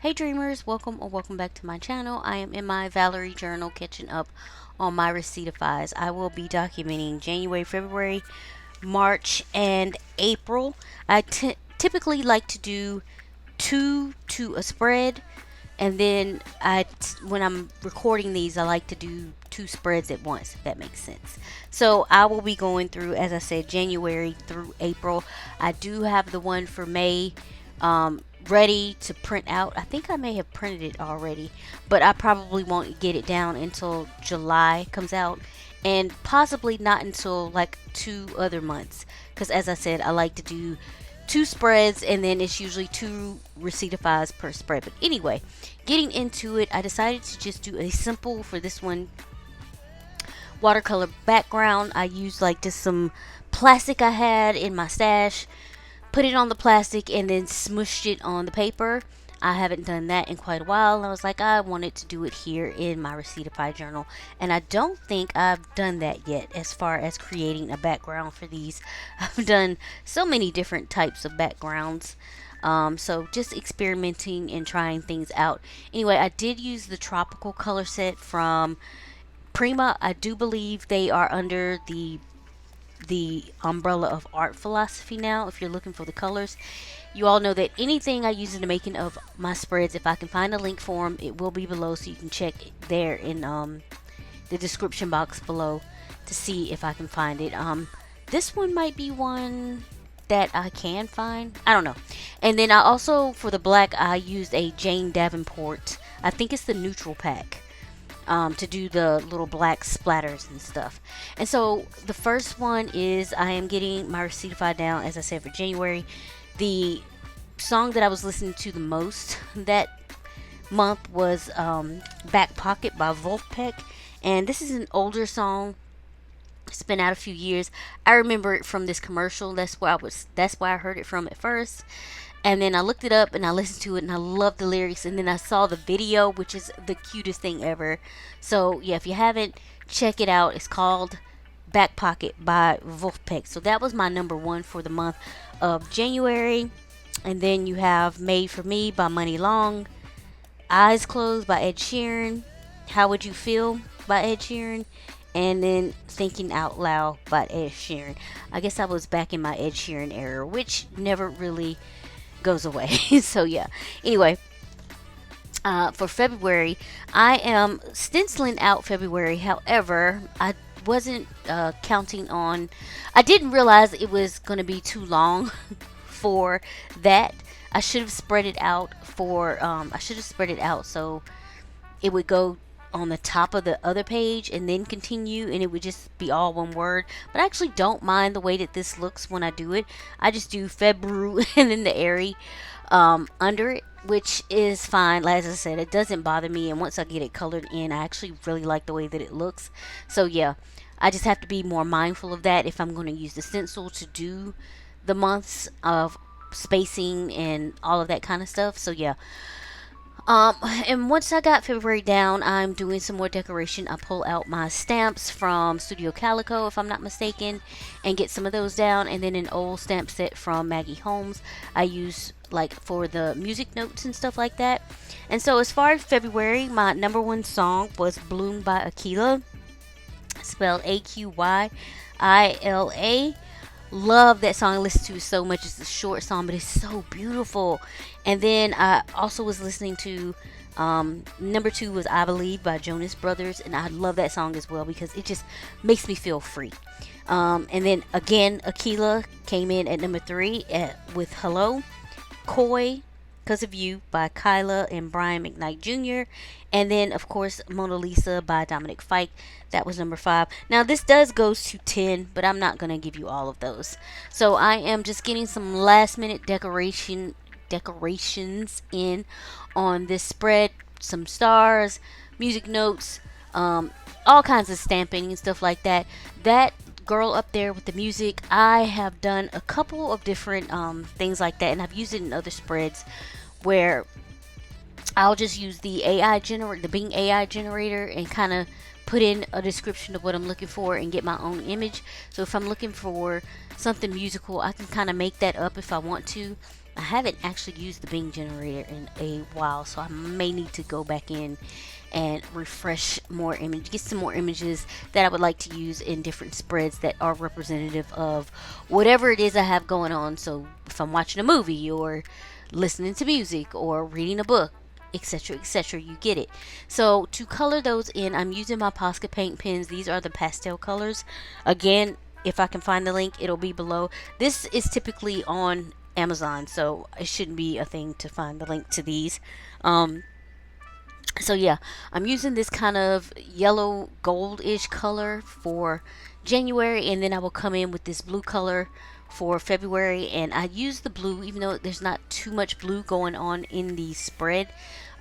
Hey dreamers, welcome or welcome back to my channel. I am in my Valerie journal catching up on my receiptifies. I will be documenting January, February, March, and April. I typically like to do two to a spread, and then when I'm recording these, I like to do two spreads at once, if that makes sense. So I will be going through, as I said, January through April. I do have the one for May ready to print out. I think I may have printed it already, but I probably won't get it down until July comes out, and possibly not until like 2 other months, because as I said, I like to do two spreads, and then it's usually two receiptifies per spread. But anyway, getting into it, I decided to just do a simple, for this one, watercolor background. I used like just some plastic I had in my stash, put it on the plastic, and then smushed it on the paper. I haven't done that in quite a while. I was like, I wanted to do it here in my Receiptify journal, and I don't think I've done that yet as far as creating a background for these. I've done so many different types of backgrounds, so just experimenting and trying things out. Anyway, I did use the tropical color set from Prima. I do believe they are under the umbrella of art philosophy now. If you're looking for the colors, you all know that anything I use in the making of my spreads, if I can find a link for them, it will be below, so you can check there in the description box below to see if I can find it. This one might be one that I can find, I don't know. And then I also, for the black, I used a Jane Davenport, I think it's the neutral pack, to do the little black splatters and stuff. And so the first one is, I am getting my Receiptify down, as I said, for January. The song that I was listening to the most that month was Back Pocket by Wolfpack. And this is an older song. It's been out a few years. I remember it from this commercial. That's where I heard it from at first. And then I looked it up and I listened to it and I loved the lyrics. And then I saw the video, which is the cutest thing ever. So yeah, if you haven't, check it out. It's called Back Pocket by Wolfpack. So that was my number one for the month of January. And then you have Made for Me by Money Long, Eyes Closed by Ed Sheeran, How Would You Feel by Ed Sheeran, and then Thinking Out Loud by Ed Sheeran. I guess I was back in my Ed Sheeran era, which never really goes away. So yeah, anyway, for February, I am stenciling out February. However, I wasn't counting on, I didn't realize it was going to be too long for that. I should have spread it out so it would go on the top of the other page and then continue, and it would just be all one word. But I actually don't mind the way that this looks when I do it. I just do February and then the airy under it, which is fine. As I said, it doesn't bother me, and once I get it colored in, I actually really like the way that it looks. So yeah, I just have to be more mindful of that if I'm going to use the stencil to do the months of spacing and all of that kind of stuff. So yeah, and once I got February down, I'm doing some more decoration. I pull out my stamps from Studio Calico, if I'm not mistaken, and get some of those down. And then an old stamp set from Maggie Holmes I use like for the music notes and stuff like that. And so as far as February, my number one song was Bloom by Aquila, spelled Aqyila. Love that song. I listen to it so much. It's a short song, but it's so beautiful. And then I also was listening to number two was I Believe by Jonas Brothers, and I love that song as well because it just makes me feel free. And then again, Aquila came in at number three with Hello. Coy, Because of You by Kyla and Brian McKnight Jr. And then, of course, Mona Lisa by Dominic Fike. That was number 5. Now, this does go to 10, but I'm not going to give you all of those. So, I am just getting some last-minute decorations in on this spread. Some stars, music notes, all kinds of stamping and stuff like that. That girl up there with the music, I have done a couple of different things like that, and I've used it in other spreads where I'll just use the Bing AI generator, and kind of put in a description of what I'm looking for and get my own image. So if I'm looking for something musical, I can kind of make that up if I want to. I haven't actually used the Bing generator in a while, so I may need to go back in and refresh more image, get some more images that I would like to use in different spreads that are representative of whatever it is I have going on. So if I'm watching a movie or listening to music or reading a book, etc., etc., you get it. So to color those in, I'm using my Posca paint pens. These are the pastel colors. Again, if I can find the link, it'll be below. This is typically on Amazon, so it shouldn't be a thing to find the link to these. So yeah, I'm using this kind of yellow goldish color for January, and then I will come in with this blue color for February. And I use the blue even though there's not too much blue going on in the spread.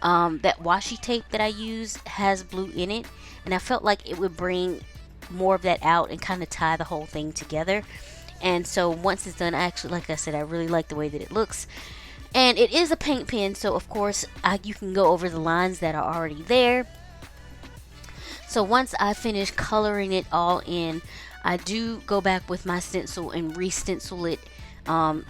That washi tape that I use has blue in it, and I felt like it would bring more of that out and kind of tie the whole thing together. And so once it's done, I actually, like I said, I really like the way that it looks. And it is a paint pen, so of course you can go over the lines that are already there. So once I finish coloring it all in, I do go back with my stencil and re-stencil it,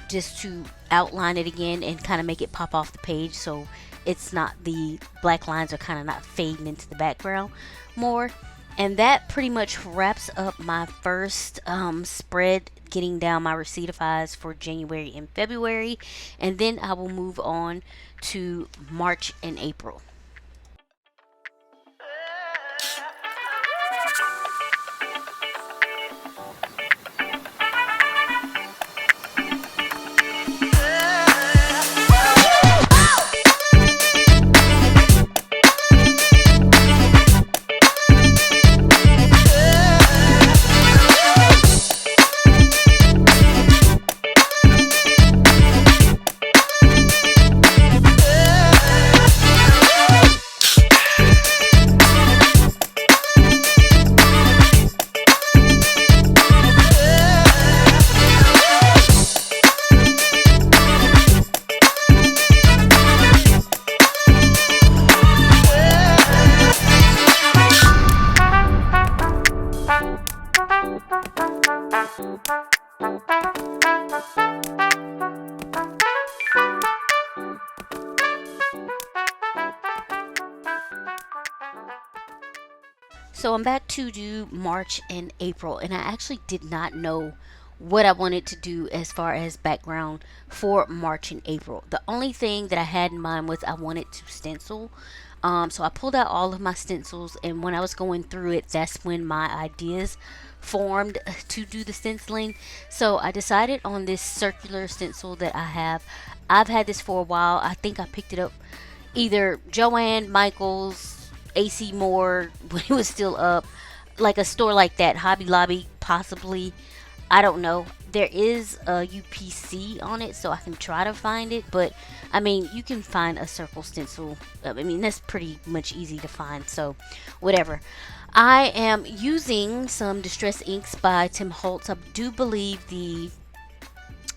just to outline it again and kind of make it pop off the page, so it's not, the black lines are kind of not fading into the background more. And that pretty much wraps up my first spread, getting down my Receiptifies for January and February. And then I will move on to March and April. So I'm back to do March and April, and I actually did not know what I wanted to do as far as background for March and April. The only thing that I had in mind was I wanted to stencil. So I pulled out all of my stencils, and when I was going through it, that's when my ideas formed to do the stenciling. So I decided on this circular stencil that I have. I've had this for a while. I think I picked it up either Joann, Michaels, AC Moore when it was still up, like a store like that, Hobby Lobby possibly. I don't know. There is a UPC on it, so I can try to find it. But I mean, you can find a circle stencil. I mean, that's pretty much easy to find. So, whatever. I am using some Distress Inks by Tim Holtz. I do believe the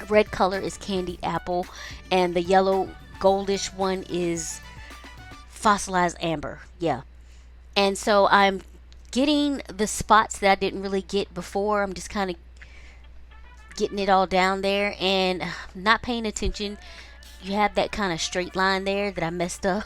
red color is Candied Apple, and the yellow goldish one is Fossilized Amber. Yeah. And so I'm getting the spots that I didn't really get before. I'm just kind of getting it all down there and not paying attention. You have that kind of straight line there that I messed up.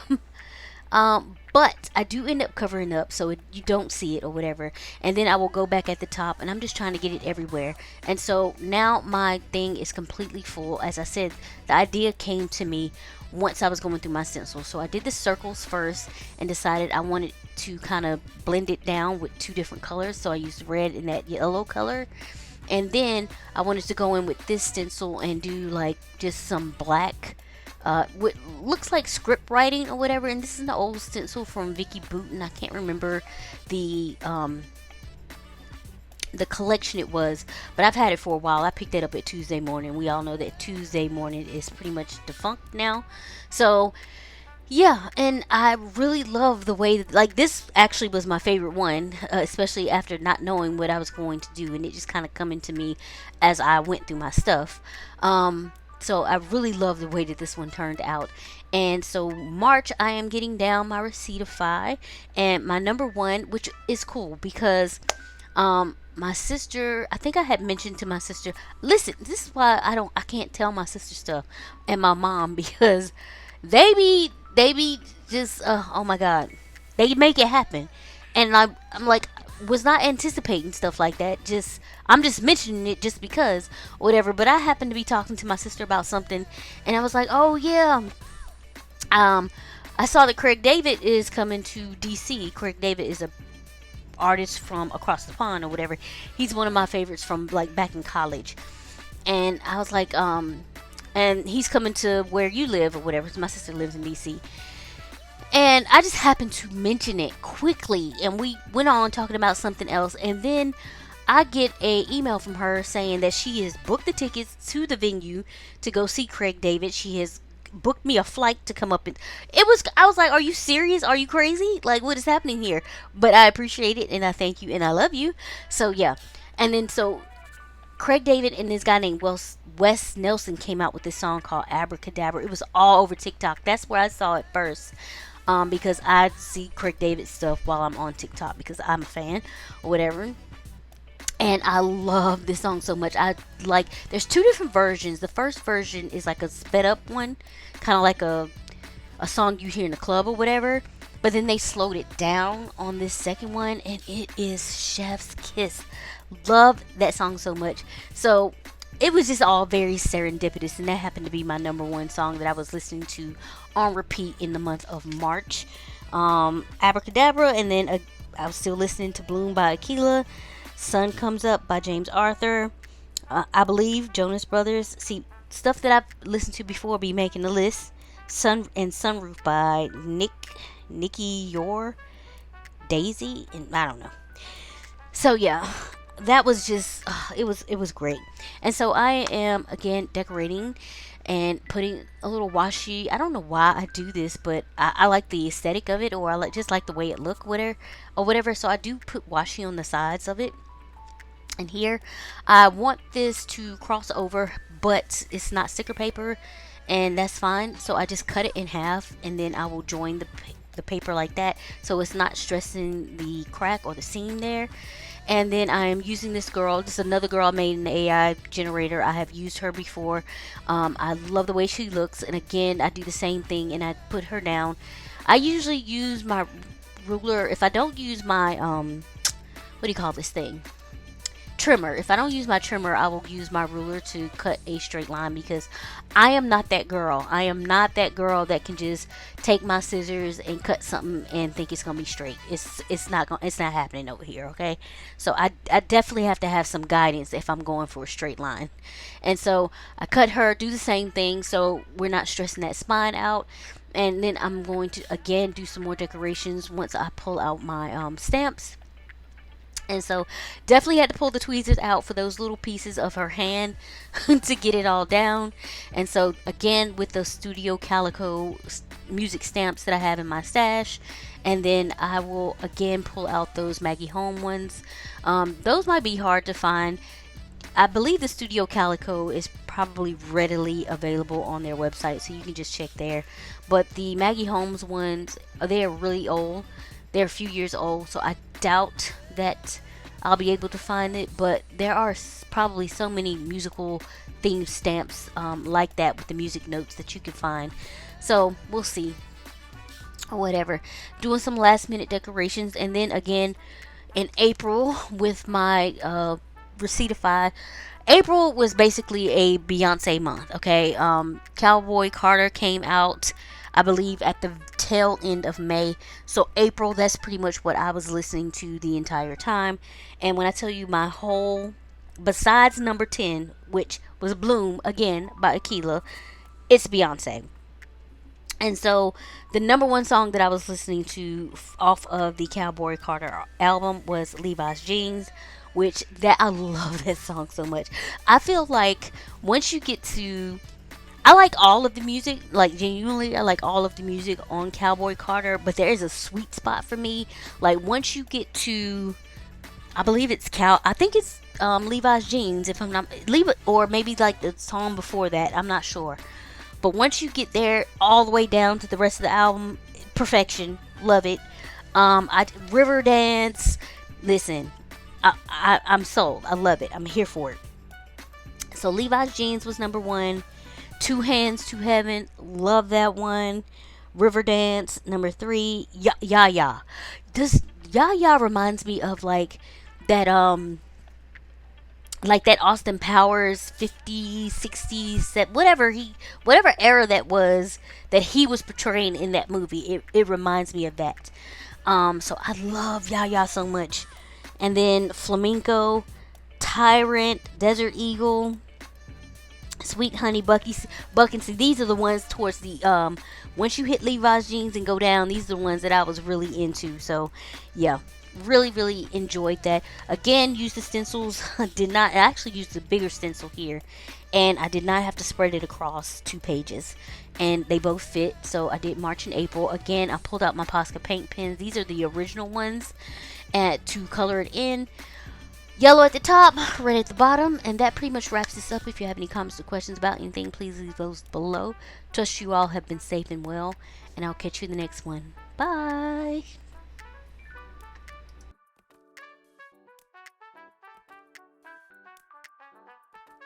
But I do end up covering up so you don't see it or whatever. And then I will go back at the top, and I'm just trying to get it everywhere. And so now my thing is completely full. As I said, the idea came to me once I was going through my stencils. So I did the circles first and decided I wanted to kind of blend it down with two different colors. So I used red and that yellow color. And then I wanted to go in with this stencil and do like just some black, what looks like script writing or whatever. And this is an old stencil from Vicky Booten. I can't remember the collection it was, but I've had it for a while. I picked it up at Tuesday Morning. We all know that Tuesday Morning is pretty much defunct now. So yeah, and I really love the way that, like, this actually was my favorite one, especially after not knowing what I was going to do, and it just kind of coming to me as I went through my stuff. So I really love the way that this one turned out. And so March, I am getting down my Receiptify, and my number one, which is cool because my sister, I think I had mentioned to my sister, listen, this is why I can't tell my sister stuff and my mom because they be just, oh my God, they make it happen. And I'm like, was not anticipating stuff like that. I'm just mentioning it just because, whatever. But I happened to be talking to my sister about something, and I was like, oh yeah, um, I saw that Craig David is coming to DC. Craig David is a artist from across the pond or whatever. He's one of my favorites from like back in college. And I was like, and he's coming to where you live or whatever. 'Cause my sister lives in DC. And I just happened to mention it quickly, and we went on talking about something else. And then I get a email from her saying that she has booked the tickets to the venue to go see Craig David. She has booked me a flight to come up, and I was like, are you serious? Are you crazy? Like, what is happening here? But I appreciate it, and I thank you, and I love you. So yeah. And then so Craig David and this guy named Wes Nelson came out with this song called Abracadabra. It was all over TikTok. That's where I saw it first. Because I see Craig David stuff while I'm on TikTok because I'm a fan or whatever. And I love this song so much. I like, there's two different versions. The first version is like a sped up one, kind of like a song you hear in the club or whatever. But then they slowed it down on this second one, and it is Chef's Kiss. Love that song so much. So it was just all very serendipitous, and that happened to be my number one song that I was listening to on repeat in the month of March. Abracadabra, and then I was still listening to Bloom by Aquila. Sun Comes Up by James Arthur. I believe Jonas Brothers. See, stuff that I've listened to before be making the list. Sunroof by Nikki Yor, Daisy, and I don't know. So yeah, that was just it was great. And so I am again decorating and putting a little washi. I don't know why I do this, but I like the aesthetic of it, or I like the way it look, whatever. So I do put washi on the sides of it. And here, I want this to cross over, but it's not sticker paper, and that's fine. So I just cut it in half, and then I will join the paper like that, so it's not stressing the crack or the seam there. And then I am using this is another girl I made in the AI generator. I have used her before. I love the way she looks, and again, I do the same thing, and I put her down. I usually use my ruler. If I don't use my what do you call this thing, trimmer. If I don't use my trimmer, I will use my ruler to cut a straight line, because I am not that girl. I am not that girl that can just take my scissors and cut something and think it's gonna be straight. It's not happening over here, okay? So I definitely have to have some guidance if I'm going for a straight line. And so I cut her, do the same thing, so we're not stressing that spine out. And then I'm going to again do some more decorations once I pull out my stamps. And so definitely had to pull the tweezers out for those little pieces of her hand to get it all down. And so again, with the Studio Calico music stamps that I have in my stash, and then I will again pull out those Maggie Home ones. Those might be hard to find. I believe the Studio Calico is probably readily available on their website, so you can just check there. But the Maggie Holmes ones, they are really old. They're a few years old, so I doubt that I'll be able to find it. But there are probably so many musical themed stamps like that with the music notes that you can find. So we'll see. Or whatever. Doing some last minute decorations, and then again in April with my Receiptify. April was basically a Beyonce month. Okay, Cowboy Carter came out, I believe, at the tail end of May. So April, that's pretty much what I was listening to the entire time. And when I tell you my whole, besides number 10, which was Bloom again by Aquila, it's Beyonce. And so the number one song that I was listening to off of the Cowboy Carter album was Levi's Jeans, which that I love that song so much. I feel like once you get to, I like all of the music, like genuinely I like all of the music on Cowboy Carter, but there is a sweet spot for me. Like once you get to, I believe it's I think it's Levi's Jeans, if I'm not, or maybe like the song before that, I'm not sure. But once you get there, all the way down to the rest of the album, perfection, love it. River Dance, listen, I'm sold. I love it. I'm here for it. So Levi's jeans was number one. Two Hands to Heaven, love that one. Riverdance, number three. Ya Ya. This Ya Ya reminds me of that like that Austin Powers 50s, 60s, whatever era that was that he was portraying in that movie. It reminds me of that. So I love Ya Ya so much. And then Flamenco, Tyrant, Desert Eagle, Sweet Honey, Buck and See. These are the ones towards the once you hit Levi's jeans and go down. These are the ones that I was really into. So yeah, really enjoyed that. Again, used the stencils. Did not I actually used a bigger stencil here, and I did not have to spread it across 2 pages, and they both fit. So I did March and April. Again, I pulled out my Posca paint pens. These are the original ones, and to color it in. Yellow at the top, red at the bottom, and that pretty much wraps this up. If you have any comments or questions about anything, please leave those below. Trust you all have been safe and well, and I'll catch you in the next one. Bye.